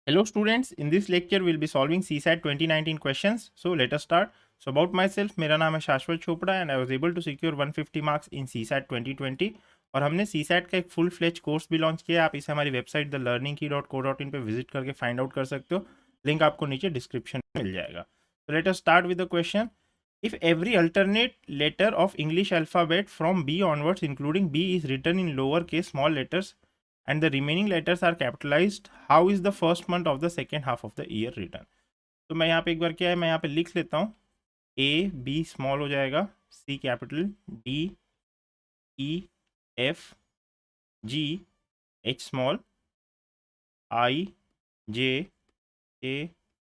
Hello students, in this lecture we'll be solving CSAT 2019 questions. So let us start. So about myself, मेरा नाम है शाश्वत Chopra and I was able to secure 150 marks in CSAT 2020 और हमने CSAT का एक full fledge course भी launch किया है. आप इसे हमारी वेबसाइट thelearningkey.co.in पे विजिट करके फाइंड आउट कर सकते हो. लिंक आपको नीचे डिस्क्रिप्शन में मिल जाएगा. So let us start with the question. If every alternate letter of English alphabet from B onwards including B is written in lowercase small letters and the remaining letters are capitalized, how is the first month of the second half of the year written? तो मैं यहाँ पे एक बार क्या है, मैं यहाँ पे लिख लेता हूँ. ए बी स्मॉल हो जाएगा, C capital, D E F G H small, I J A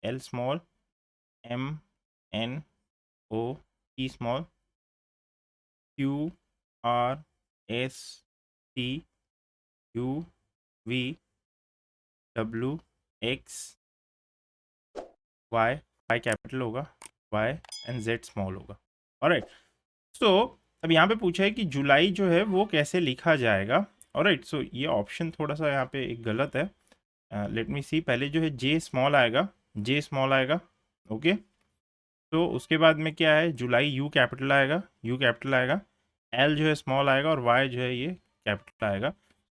L small, M N O T small, Q R S T U V W X Y, Y capital होगा, Y and Z small होगा. Alright. So अब यहाँ पे पूछा है कि जुलाई जो है वो कैसे लिखा जाएगा. ऑलराइट. सो ये ऑप्शन थोड़ा सा यहाँ पे एक गलत है. लेट मी सी. पहले जो है जे स्मॉल आएगा, जे स्मॉल आएगा. ओके. तो उसके बाद में क्या है, जुलाई यू कैपिटल आएगा, यू कैपिटल आएगा. एल जो है स्मॉल आएगा और वाई जो है ये कैपिटल आएगा.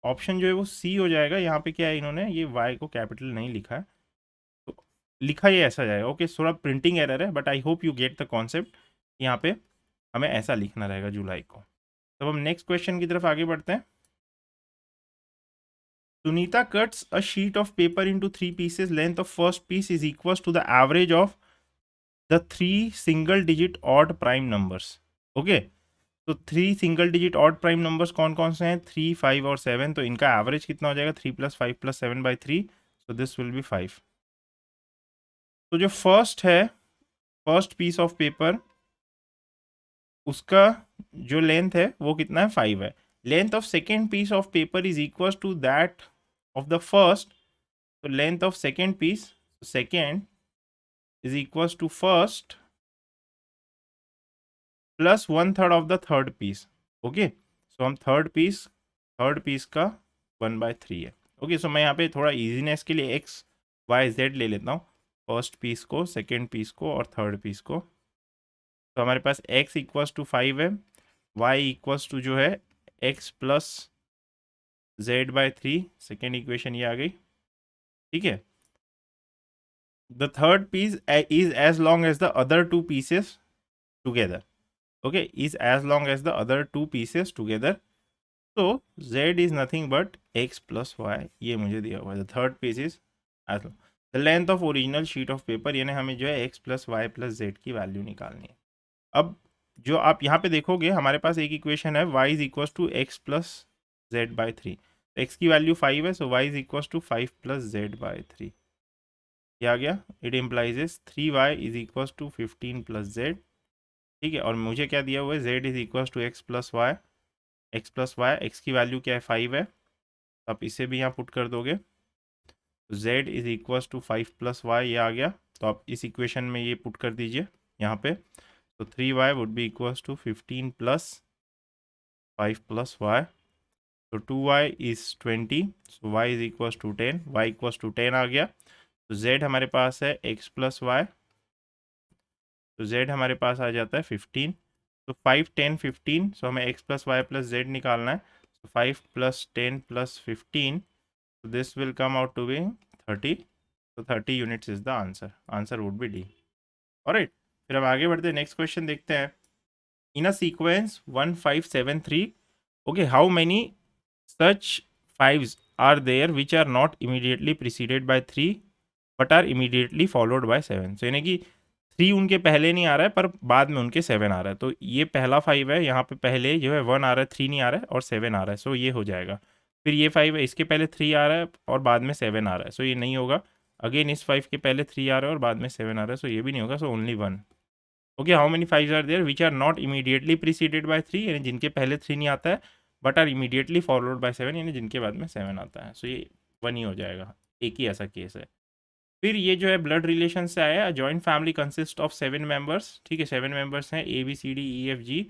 ऑप्शन जो है वो सी हो जाएगा. यहाँ पे क्या है, इन्होंने ये वाई को कैपिटल नहीं लिखा है, तो लिखा ये ऐसा जाएगा. ओके. थोड़ा प्रिंटिंग एरर है but I hope you get the concept. यहाँ पे हमें ऐसा लिखना रहेगा जुलाई को. तब हम नेक्स्ट क्वेश्चन की तरफ आगे बढ़ते हैं. Sunita cuts a sheet of paper into 3 pieces. Length of first piece is equals to the average of the 3 single digit odd prime numbers. Okay. तो 3 single digit odd prime numbers कौन कौन से हैं, 3, 5 और 7. तो इनका एवरेज कितना हो जाएगा, 3 + 5 + 7/3. So this will B 5. तो जो फर्स्ट है, फर्स्ट पीस ऑफ पेपर, उसका जो लेंथ है वो कितना है, 5 है. Length of second piece of paper is equal to that of the first. तो length of second piece, second is equal to first plus 1/3 of the third piece. Okay. So हम third piece का 1/3 है. Okay. सो मैं यहाँ पे थोड़ा easiness के लिए एक्स वाई जेड ले लेता हूँ, फर्स्ट पीस को, सेकेंड पीस को और थर्ड पीस को. तो हमारे पास x इक्वल्स टू 5 है, y इक्वल्स टू जो है x plus z/3. Second equation ये आ गई. ठीक है. The third piece is as long as the other two pieces together. Okay. Is as long as the other two pieces together. तो z is nothing but x plus y, ये मुझे दिया हुआ है. The third piece is as long the length of original sheet of paper, यानी हमें जो है x plus y plus z की वैल्यू निकालनी है. अब जो आप यहाँ पे देखोगे, हमारे पास एक इक्वेशन है, y is equal to x plus z/3. x की वैल्यू 5 है, so y is equal to 5 + z/3. ये आ गया. It implies 3y is equal to 15 + z. ठीक है. और मुझे क्या दिया हुआ है, z is equal to x plus y, x की वैल्यू क्या है, 5 है. तो आप इसे भी यहाँ पुट कर दोगे, तो z is equal to 5 + y, ये आ गया. तो आप इस इक्वेशन में ये पुट कर दीजिए यहाँ पे. So 3y would be equals to 15 plus 5 plus y. So 2y is 20. So y is equals to 10. y equals to 10 आ गया. तो z हमारे पास है x plus y. तो z हमारे पास आ जाता है 15. तो 5, 10, 15. सो हमें x plus y plus z निकालना है. So 5 plus 10 plus 15. So this will come out to be 30. So 30 units is the answer. Answer would be D. Alright. फिर हम आगे बढ़ते हैं, नेक्स्ट क्वेश्चन देखते हैं. In a sequence 1, 5, 7, 3, okay, how many such 5s are there which are not immediately preceded by 3 but are immediately followed by 7? So यानी कि 3 उनके पहले नहीं आ रहा है पर बाद में उनके 7 आ रहा है. तो ये पहला 5 है, यहाँ पे पहले जो है 1 आ रहा है, 3 नहीं आ रहा है और 7 आ रहा है. सो ये हो जाएगा. फिर ये 5 है, इसके पहले 3 आ रहा है और बाद में 7 आ रहा है. सो ये नहीं होगा. अगेन इस 5 के पहले 3 आ रहा है और बाद में 7 आ रहा है. सो ये भी नहीं होगा. So only 1. Okay. How many 5s are there which are not immediately preceded by 3, यानी जिनके पहले 3 नहीं आता है, but are immediately followed by 7, यानी जिनके बाद में 7 आता है. सो ये 1 ही हो जाएगा. एक ही ऐसा केस है. फिर ये जो है ब्लड रिलेशन से आया. Joint family consist of 7 members. ठीक है. 7 मेंबर्स हैं, ABCDEFG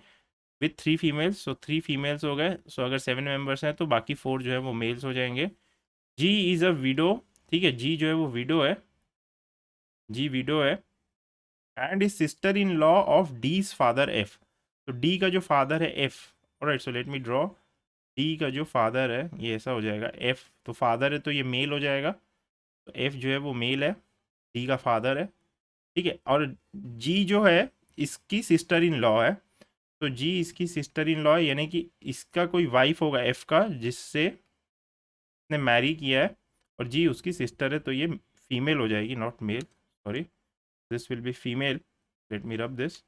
with 3 females. So 3 females हो गए. सो अगर 7 मेंबर्स हैं तो बाकी 4 जो है वो मेल्स हो जाएंगे. जी इज़ अ विडो ठीक है, जी जो है वो विडो है, जी विडो है, and is sister in law of D's father F. तो डी का जो फादर है F, alright, so let me draw. D का जो फादर है ये ऐसा हो जाएगा, एफ तो फादर है तो ये मेल हो जाएगा, तो एफ जो है वो मेल है, डी का फादर है, ठीक है। और जी जो है इसकी सिस्टर इन लॉ है, तो जी इसकी सिस्टर इन लॉ है, यानी कि इसका कोई वाइफ होगा एफ का जिससे ने मैरी किया है, और जी उसकी सिस्टर है, तो ये फीमेल हो जाएगी, not male, sorry, this will be female. Let me rub this.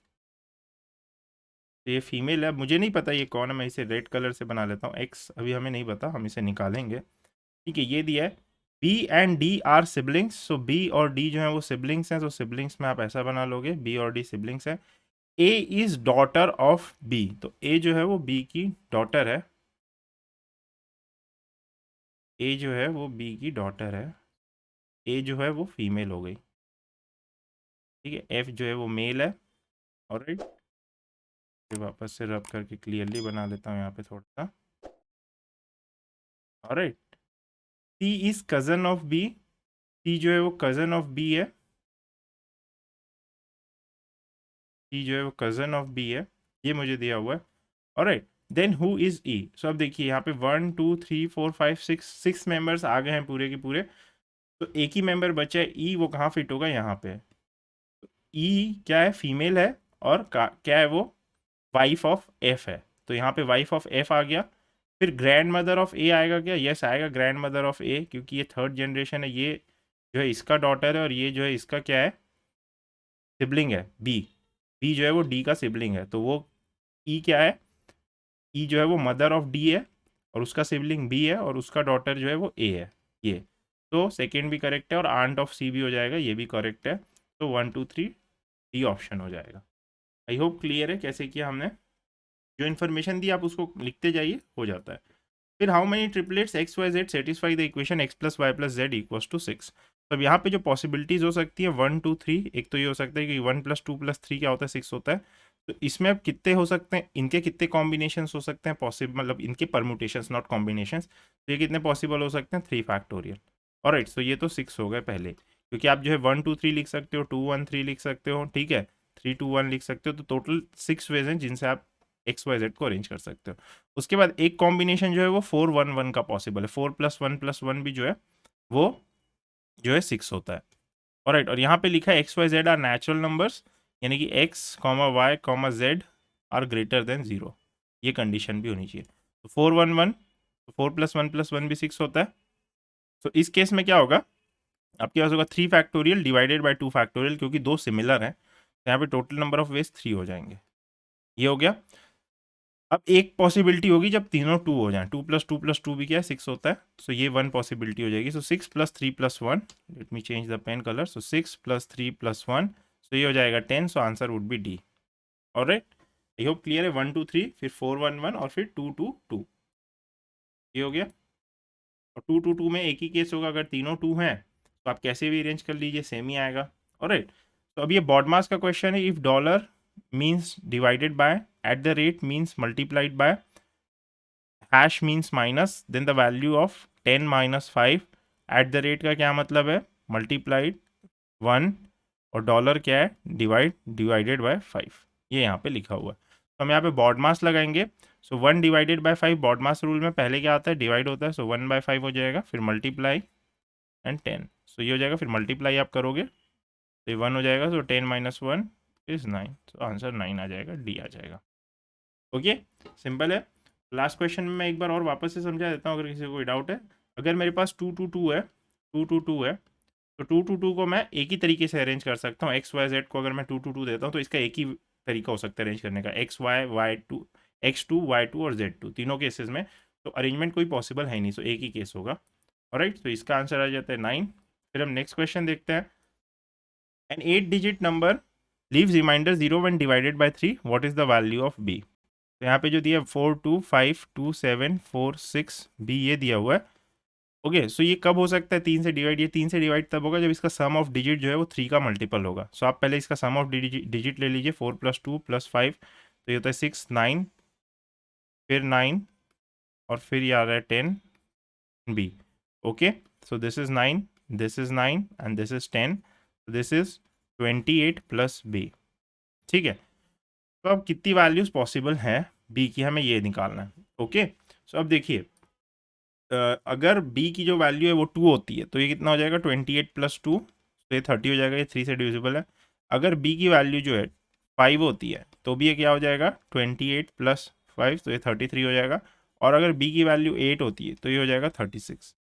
तो ये फीमेल है, मुझे नहीं पता ये कौन है, मैं इसे रेड कलर से बना लेता हूँ, एक्स अभी हमें नहीं पता, हम इसे निकालेंगे, ठीक है। ये दिया है B and D are siblings, so B और डी जो है वो सिबलिंग्स हैं, तो सिबलिंग्स में आप ऐसा बना लोगे, बी और डी सिबलिंग्स हैं। ए इज डॉटर ऑफ बी, तो ए जो है वो बी की डॉटर है, ए जो है वो बी की डॉटर है, ए जो है वो फीमेल हो गई, ठीक है। एफ जो है वो मेल है, ऑलराइट, फिर वापस से रब करके क्लियरली बना लेता हूँ यहाँ पे थोड़ा सा, alright. C is cousin of B, C जो है वो कजन ऑफ बी है, सी जो है वो कजन ऑफ बी है, ये मुझे दिया हुआ है, ऑलराइट। देन हु इज ई, सो अब देखिए यहाँ पे 1 2 3 4 5 6 मेंबर्स आ गए हैं पूरे के पूरे, तो एक ही मेंबर बचा है ई, वो कहाँ फिट होगा, यहाँ पे। ई क्या है, फीमेल है, और क्या है वो, वाइफ ऑफ एफ है, तो यहाँ पे वाइफ ऑफ एफ आ गया। फिर ग्रैंड मदर ऑफ ए आएगा क्या, यस आएगा ग्रैंड मदर ऑफ ए, क्योंकि ये थर्ड जनरेशन है, ये जो है इसका डॉटर है, और ये जो है इसका क्या है, सिबलिंग है, बी, बी जो है वो डी का सिबलिंग है, तो वो ई क्या है, ई जो है वो मदर ऑफ डी है, और उसका सिबलिंग बी है, और उसका डॉटर जो है वो ए है, ये। तो सेकेंड भी करेक्ट है, और आंट ऑफ सी भी हो जाएगा, ये भी करेक्ट है, तो 1 2 3 डी ऑप्शन हो जाएगा। आई होप क्लियर है कैसे किया हमने, जो इन्फॉर्मेशन दी आप उसको लिखते जाइए, हो जाता है। फिर how many triplets x y z satisfy the equation x plus y plus z equals to 6। तो अब यहाँ पे जो पॉसिबिलिटीज हो सकती है 1 2 3, एक तो ये हो सकता है कि 1 + 2 + 3 क्या होता है, 6 होता है, तो इसमें अब कितने हो सकते हैं, इनके कितने कॉम्बिनेशन हो सकते हैं पॉसिबल, मतलब इनके परमुटेशन नॉट कॉम्बिनेशन, तो ये कितने पॉसिबल हो सकते हैं, 3 फैक्टोरियल, ऑलराइट। तो ये तो 6 हो गए पहले, क्योंकि आप जो है 1 2 3 लिख सकते हो, 2 1 3 लिख सकते हो, ठीक है, 3 2 1 लिख सकते हो, तो टोटल 6 वेज हैं जिनसे आप एक्स वाई जेड को अरेंज कर सकते हो। उसके बाद एक कॉम्बिनेशन जो है वो 4 1 1 का पॉसिबल है, 4 + 1 + 1 भी जो है वो जो है 6 होता है, ऑलराइट। और यहाँ पे लिखा है x y z are natural numbers, यानी कि x comma y comma z are greater than 0, ये कंडीशन भी होनी चाहिए। तो 4 1 1, 4 + 1 + 1 भी 6 होता है। तो इस केस में क्या होगा, आपके पास होगा 3 फैक्टोरियल डिवाइडेड बाई 2 फैक्टोरियल, क्योंकि दो सिमिलर हैं, तो यहाँ पे टोटल नंबर ऑफ वेज 3 हो जाएंगे, ये हो गया। अब एक पॉसिबिलिटी होगी जब तीनों 2 हो जाएं, 2 + 2 + 2 भी क्या है, 6 होता है, सो ये 1 पॉसिबिलिटी हो जाएगी। So 6 + 3 + 1, let me change the pen colour, so 6 + 3 + 1, so ये हो जाएगा 10, so answer would be D, alright. I hope clear है, 1 2 3, फिर 4 1 1 और फिर 2 2 2, ये हो गया। और 2 2 2 में एक ही केस होगा, अगर तीनों 2 हैं तो आप कैसे भी अरेंज कर लीजिए, सेम ही आएगा, ऑलराइट। तो अब ये बॉडमास का क्वेश्चन है, if dollar means divided by, at the rate means multiplied by, hash means minus, then the value of 10 - 5, at the rate का क्या मतलब है, मल्टीप्लाइड 1, और डॉलर क्या है, डिवाइडेड बाय 5, ये यहाँ पे लिखा हुआ है। तो हम यहाँ पे बॉड मास लगाएंगे, सो 1/5 बॉड मास रूल में पहले क्या आता है, डिवाइड होता है, सो 1/5 हो जाएगा, फिर मल्टीप्लाई एंड 10, सो ये हो जाएगा, फिर मल्टीप्लाई आप करोगे तो ये 1 हो जाएगा, सो 10 - 1 इज 9, सो आंसर 9 आ जाएगा, डी आ जाएगा, ओके, सिंपल है। लास्ट क्वेश्चन में मैं एक बार और वापस से समझा देता हूँ, अगर किसी को कोई डाउट है। अगर मेरे पास 2 2 2 है, 2 2 2 है, तो 2 2 2 को मैं एक ही तरीके से अरेंज कर सकता हूँ, एक्स वाई जेड को अगर मैं 2 2 2 देता हूँ तो इसका एक ही तरीका हो सकता है अरेंज करने का, X2 Y2 और Z2 तीनों केसेस में, तो अरेंजमेंट कोई पॉसिबल है ही नहीं, सो एक ही केस होगा, ऑलराइट। तो इसका आंसर आ जाता है 9। फिर हम नेक्स्ट क्वेश्चन देखते हैं, an 8 digit number leaves remainder 0 when divided by 3, what is the value of B. तो यहाँ पे जो दिया 4 2 5 2 7 4 6 बी, ये दिया हुआ है, ओके। सो ये कब हो सकता है 3 से डिवाइड, ये 3 से डिवाइड तब होगा जब इसका सम ऑफ डिजिट जो है वो 3 का मल्टीपल होगा। सो आप पहले इसका सम ऑफ डिजिट ले लीजिए, 4 + 2 + 5, तो ये होता है 6 9, फिर 9, और फिर ये आ रहा है 10 B, okay. So this is 9, this is 9 and this is 10, this is 28 plus B. ठीक है, तो अब कितनी वैल्यूज पॉसिबल हैं बी की, हमें ये निकालना है। ओके, सो अब देखिए अगर बी की जो वैल्यू है वो 2 होती है तो ये कितना हो जाएगा 28 प्लस 2, तो ये 30 हो जाएगा, ये 3 से डिविजिबल है। अगर बी की वैल्यू जो है 5 होती है तो भी ये क्या हो जाएगा 28 प्लस 5, तो ये 33 हो जाएगा। और अगर बी की वैल्यू 8 होती है तो ये हो जाएगा 36।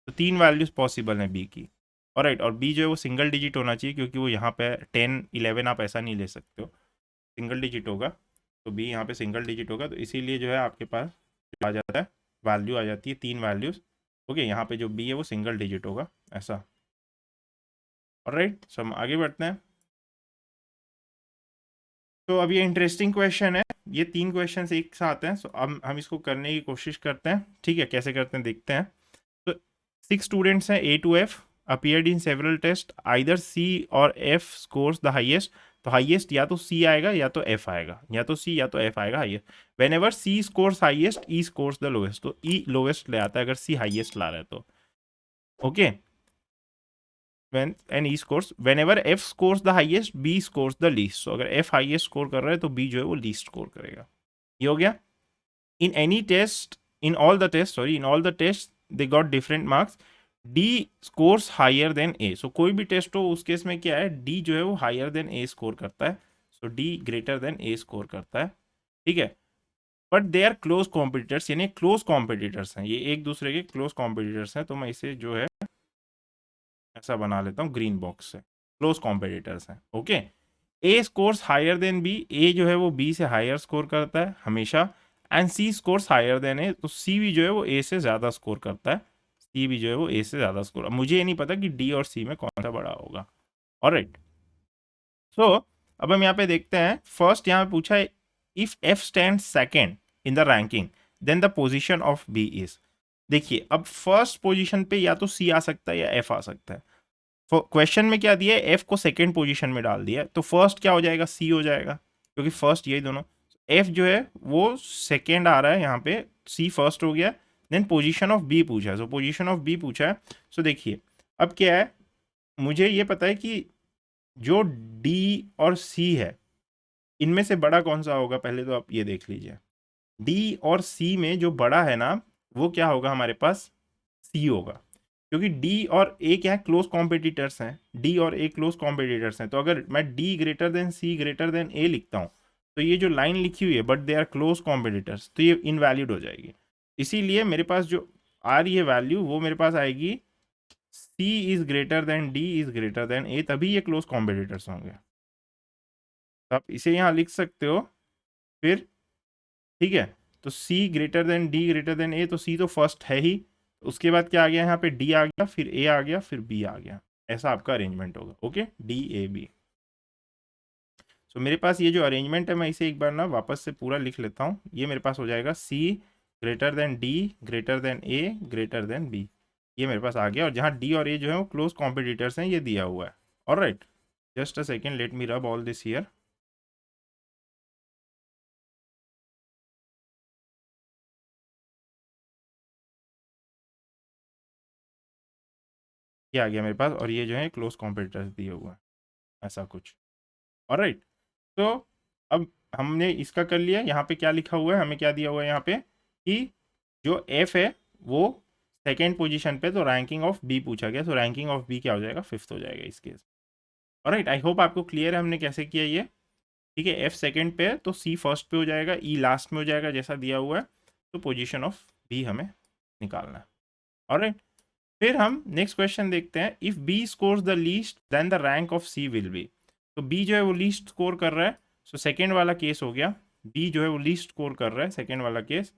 तो 3 वैल्यूज पॉसिबल हैं बी की। ऑलराइट, और बी जो है वो सिंगल डिजिट होना चाहिए क्योंकि वो यहाँ पे 10 11 आप ऐसा नहीं ले सकते हो, सिंगल डिजिट होगा। तो बी यहाँ पे सिंगल डिजिट होगा, तो इसीलिए जो है आपके पास आ जाता है वैल्यू आ जाती है 3 वैल्यूज। ओके, यहाँ पे जो बी है वो सिंगल डिजिट होगा ऐसा। ऑलराइट, सो हम आगे बढ़ते हैं। तो अब ये इंटरेस्टिंग क्वेश्चन है, ये 3 क्वेश्चन एक साथ हैं। सो अब हम इसको करने की कोशिश करते हैं। ठीक है, कैसे करते हैं देखते हैं। तो 6 स्टूडेंट्स हैं A to F appeared in several tests, either C और F scores the highest। तो हाईएस्ट या तो C आएगा या तो F आएगा, या तो C या तो F आएगा highest. When ever C scores highest E scores the lowest, तो E लोएस्ट ले आता है अगर C हाईएस्ट ला रहा है तो। Okay, when and E scores whenever F scores the highest B scores the least। so अगर F हाईएस्ट स्कोर कर रहा है तो B जो है वो लीस्ट स्कोर करेगा। ये हो गया। in any test in all the tests sorry in all the tests they got different marks, D scores higher than A। so कोई भी टेस्ट हो उस केस में क्या है D जो है वो higher than A स्कोर करता है, so D greater than A score करता है। ठीक है, but they are close competitors, यानी क्लोज कॉम्पिटिटर्स हैं, ये एक दूसरे के क्लोज कॉम्पिटिटर्स हैं। तो मैं इसे जो है ऐसा बना लेता हूँ ग्रीन बॉक्स से, क्लोज कॉम्पिटिटर्स हैं। ओके, ए स्कोर्स हायर देन बी, ए जो है वो बी से हायर स्कोर करता है हमेशा। And C scores higher than A, तो सी भी जो है वो ए से ज़्यादा स्कोर करता है, सी भी जो है वो ए से ज़्यादा स्कोर। मुझे ये नहीं पता कि डी और सी में कौन सा बड़ा होगा। ऑलराइट, सो अब हम यहाँ पे देखते हैं। फर्स्ट यहाँ पे पूछा है if F stand second in the ranking then the position of B is. देखिए अब फर्स्ट पोजिशन पे या तो सी आ सकता है या एफ आ सकता है। क्वेश्चन में क्या दिया है, एफ को सेकेंड पोजीशन में डाल दिया है, तो फर्स्ट क्या हो जाएगा सी हो जाएगा क्योंकि फर्स्ट यही दोनों। एफ जो है वो सेकेंड आ रहा है यहाँ पे, सी फर्स्ट हो गया। देन पोजीशन ऑफ बी पूछा है, सो पोजीशन ऑफ बी पूछा है। सो देखिए अब क्या है, मुझे ये पता है कि जो डी और सी है इनमें से बड़ा कौन सा होगा, पहले तो आप ये देख लीजिए। डी और सी में जो बड़ा है ना वो क्या होगा हमारे पास, सी होगा, क्योंकि डी और ए क्या है क्लोज कॉम्पिटिटर्स हैं, डी और ए क्लोज कॉम्पिटिटर्स हैं। तो अगर मैं D greater than C greater than A लिखता हूँ तो ये जो लाइन लिखी हुई है but they are close competitors, तो ये इनवैलिड हो जाएगी। इसीलिए मेरे पास जो आ रही है वैल्यू वो मेरे पास आएगी C is greater than D is greater than A, तभी ये क्लोज कॉम्पिटिटर्स होंगे। तो आप इसे यहाँ लिख सकते हो फिर। ठीक है, तो C greater than D greater than A, तो सी तो फर्स्ट है ही, उसके बाद क्या आ गया यहाँ पे डी आ गया, फिर ए आ गया, फिर बी आ गया। ऐसा आपका अरेंजमेंट होगा। Okay, D A B. So मेरे पास ये जो अरेंजमेंट है मैं इसे एक बार ना वापस से पूरा लिख लेता हूँ। ये मेरे पास हो जाएगा C greater than D greater than A greater than B, ये मेरे पास आ गया। और जहाँ डी और ए जो है वो क्लोज कॉम्पिटिटर्स हैं ये दिया हुआ है। Alright, just a second, late me रब ऑल दिस हियर। ये आ गया मेरे पास, और ये जो है क्लोज कॉम्पिटिटर्स दिए हुआ है ऐसा कुछ। ऑलराइट, तो अब हमने इसका कर लिया। यहाँ पे क्या लिखा हुआ है, हमें क्या दिया हुआ है यहाँ पे कि जो एफ है वो सेकेंड पोजीशन पे, तो रैंकिंग ऑफ बी पूछा गया, तो रैंकिंग ऑफ बी क्या हो जाएगा, फिफ्थ हो जाएगा इस केस। ऑलराइट, आई होप आपको क्लियर है हमने कैसे किया ये। ठीक है, एफ सेकेंड पे है तो सी फर्स्ट पे हो जाएगा, ई लास्ट में हो जाएगा जैसा दिया हुआ है। तो पोजिशन ऑफ बी हमें निकालना है। ऑलराइट, फिर हम नेक्स्ट क्वेश्चन देखते हैं। If B scores the least then the rank of C will be. तो बी जो है वो लीस्ट स्कोर कर रहा है, सो सेकेंड वाला केस हो गया। बी जो है वो लीस्ट स्कोर कर रहा है, सेकेंड वाला केस।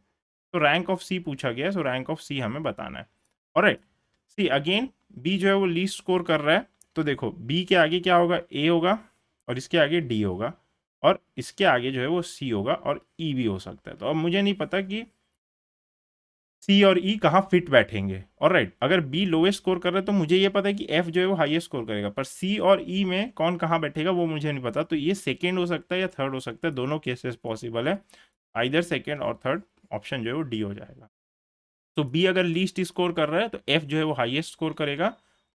तो रैंक ऑफ सी पूछा गया है, सो रैंक ऑफ सी हमें बताना है। ऑलराइट, सी अगेन बी जो है वो लीस्ट स्कोर कर रहा है, तो देखो बी के आगे क्या होगा, ए होगा, और इसके आगे डी होगा, और इसके आगे जो है वो सी होगा, और ई भी हो सकता है। तो अब मुझे नहीं पता कि सी और ई कहाँ फिट बैठेंगे। ऑलराइट, अगर बी लोएस्ट स्कोर कर रहा है तो मुझे ये पता है कि एफ जो है वो हाईएस्ट स्कोर करेगा, पर सी और ई में कौन कहाँ बैठेगा वो मुझे नहीं पता। तो ये सेकेंड हो सकता है या थर्ड हो सकता है, दोनों केसेस पॉसिबल है। आइदर सेकेंड और थर्ड ऑप्शन जो है वो डी हो जाएगा। तो बी अगर लीस्ट स्कोर कर रहा है तो एफ जो है वो हाईएस्ट स्कोर करेगा,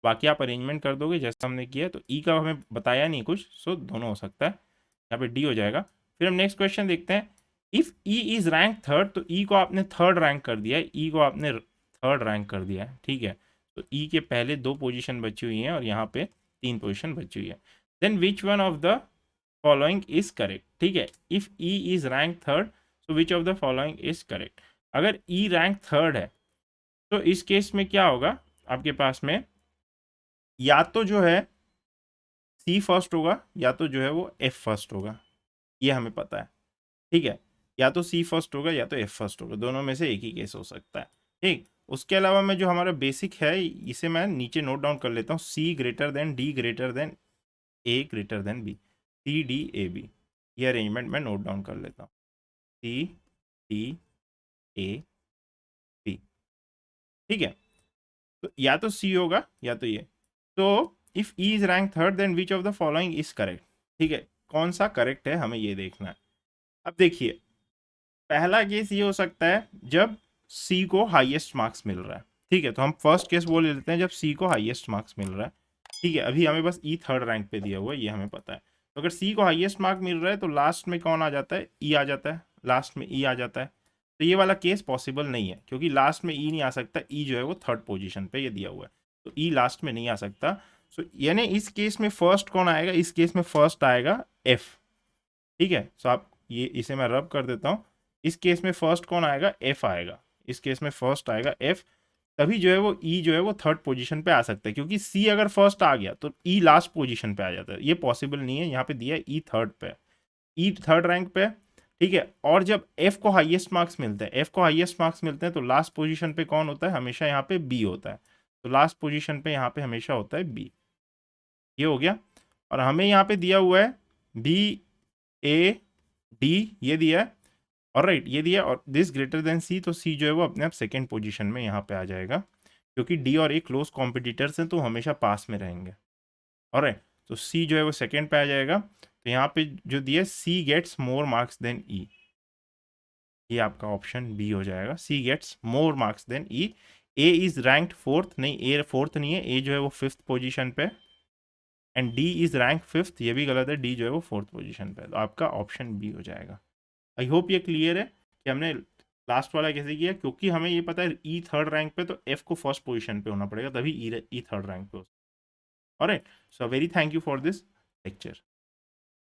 बाकी आप अरेंजमेंट कर दोगे जैसा हमने किया। तो ई का हमें बताया नहीं कुछ, सो दोनों हो सकता है, यहाँ पे डी हो जाएगा। फिर हम नेक्स्ट क्वेश्चन देखते हैं। If E is rank third, तो ई को आपने थर्ड रैंक कर दिया है, ई को आपने थर्ड रैंक कर दिया है, ठीक है। तो ई के पहले 2 पोजीशन बची हुई हैं और यहाँ पे 3 पोजीशन बची हुई है। Then which one of the following is correct, ठीक है। If E is rank third, so which of the following is correct. अगर ई रैंक थर्ड है तो इस केस में क्या होगा आपके पास में, या तो जो है सी फर्स्ट होगा, या तो जो है वो एफ फर्स्ट होगा, ये हमें पता है, ठीक है। या तो सी फर्स्ट होगा या तो एफ फर्स्ट होगा, दोनों में से एक ही केस हो सकता है, ठीक। उसके अलावा मैं जो हमारा बेसिक है इसे मैं नीचे नोट डाउन कर लेता हूँ। C greater than D greater than A greater than B, C D A B, ये अरेंजमेंट मैं नोट डाउन कर लेता हूँ। सी डी ए बी, ठीक है। तो या तो सी होगा या तो ये। तो if E is rank third then which of the following is correct, ठीक है। कौन सा करेक्ट है हमें ये देखना है। अब देखिए, पहला केस ये हो सकता है जब सी को हाईएस्ट मार्क्स मिल रहा है, ठीक है। तो हम फर्स्ट केस वो ले लेते हैं जब सी को हाईएस्ट मार्क्स मिल रहा है, ठीक है। अभी हमें बस ई थर्ड रैंक पे दिया हुआ है, ये हमें पता है। तो अगर सी को हाईएस्ट मार्क मिल रहा है तो लास्ट में कौन आ जाता है, ई आ जाता है, लास्ट में ई आ जाता है। तो ये वाला केस पॉसिबल नहीं है क्योंकि लास्ट में ई नहीं आ सकता, ई जो है वो थर्ड पोजीशन पे ये दिया हुआ है, तो ई लास्ट में नहीं आ सकता। सो यानी इस केस में फर्स्ट कौन आएगा, इस केस में फर्स्ट आएगा एफ, ठीक है। सो आप ये इसे मैं रब कर देता हूँ। इस केस में फर्स्ट कौन आएगा, एफ आएगा, इस केस में फर्स्ट आएगा एफ। तभी जो है वो ई जो है वो थर्ड पोजीशन पे आ सकता है, क्योंकि सी अगर फर्स्ट आ गया तो ई लास्ट पोजीशन पे आ जाता है, ये पॉसिबल नहीं है। यहाँ पे दिया है ई थर्ड पे, ई थर्ड रैंक पे, ठीक है। और जब एफ को हाईएस्ट मार्क्स मिलते हैं, एफ को हाईएस्ट मार्क्स मिलते हैं तो लास्ट पोजीशन पे कौन होता है, हमेशा यहाँ पे बी होता है। तो लास्ट पोजीशन पे यहाँ पे हमेशा होता है बी, ये हो गया। और हमें यहाँ पे दिया हुआ है बी ए डी, ये दिया है, और राइट ये दिया, और दिस ग्रेटर देन सी, तो सी जो है वो अपने आप सेकेंड पोजीशन में यहाँ पे आ जाएगा, क्योंकि डी और ए क्लोज कॉम्पिटिटर्स हैं तो हमेशा पास में रहेंगे, और राइट। तो सी जो है वो सेकेंड पे आ जाएगा। तो यहाँ पे जो दिया C gets more marks than E, ये आपका ऑप्शन बी हो जाएगा, C gets more marks than E. A is ranked fourth, नहीं ए फोर्थ नहीं है, ए जो है वो फिफ्थ पोजीशन पे, and D is rank fifth, ये भी गलत है, डी जो है वो फोर्थ पोजीशन पे। तो आपका ऑप्शन बी हो जाएगा। आई होप ये क्लियर है कि हमने लास्ट वाला कैसे किया, क्योंकि हमें ये पता है ई थर्ड रैंक पे तो एफ को फर्स्ट पोजीशन पे होना पड़ेगा, तभी ई थर्ड रैंक पे हो। Alright, so very thank you for this lecture.